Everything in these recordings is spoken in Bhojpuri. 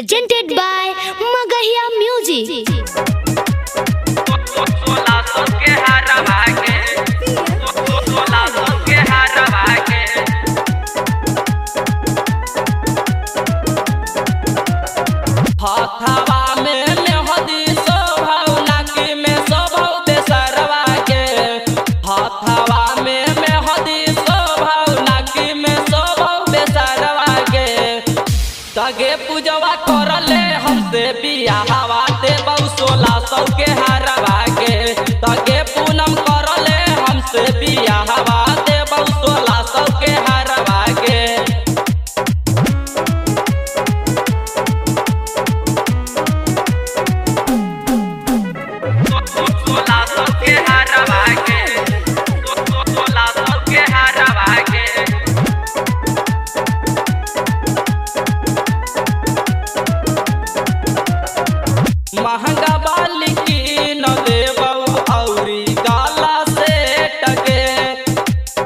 presented by Magahiya Music. तगे पूजवा करले हमसे बियाहवा दे 1600 के हरवा के तगे पूनम करले हमसे बियाहवा दे 1600 के हरवा के 1600 के हरवा के 1600 के हरवा के महंगा बाली की न देबऊ औरी गाला से टके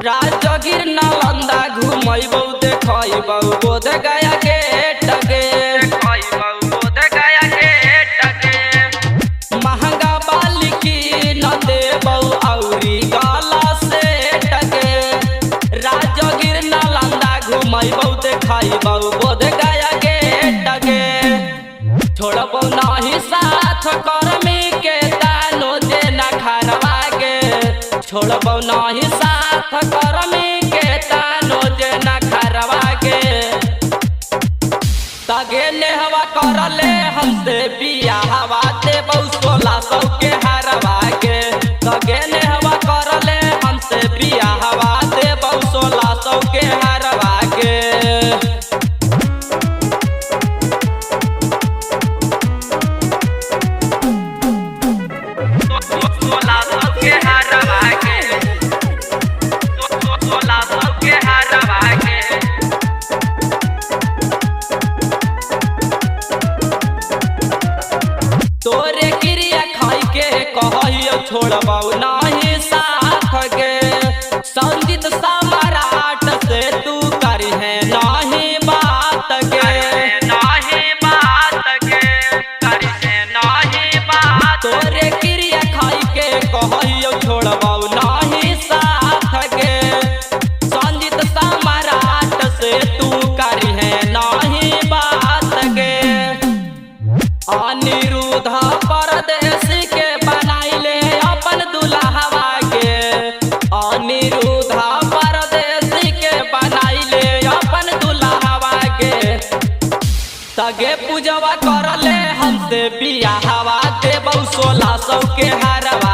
राजगीर नालंदा घुमैबऊ देखैबऊ बोध गया के टके बोध गया के टके महंगा बाली की न देबऊ औरी गाला से टके राजगीर नालंदा घुमैबऊ देखैबऊ बोध गया के टके छोड़बो नाही साथ कर्मी के तानो जे न खरवा के छोड़बो नाही साथ कर्मी के तानो जे न खरवा के तगे नेहवा करले हमसे बियाहवा दे 1600 के हरवा के तगे नेहवा करले हमसे बियाहवा दे 1600 के हरवा के 1600 के हरवा के 1600 के हरवा के तोरे क्रिया खाई के कहियो छोड़बऊ नाही साथ के संगीत सम्राट से तू करी है नाही बात के नाही बात के करी है नाही बात तोरे क्रिया खाई के कहियो छोड़बऊ नाही साथ के संगीत सम्राट से तू करी है नाही बात के अनिरुद्ध परदेसी के बनाइले अपन दुल्हवा के अनिरुद्ध परदेसी के बनाइले अपन दुल्हवा के तगे पूजवा करले हमसे बियाहवा दे 1600 के हरवा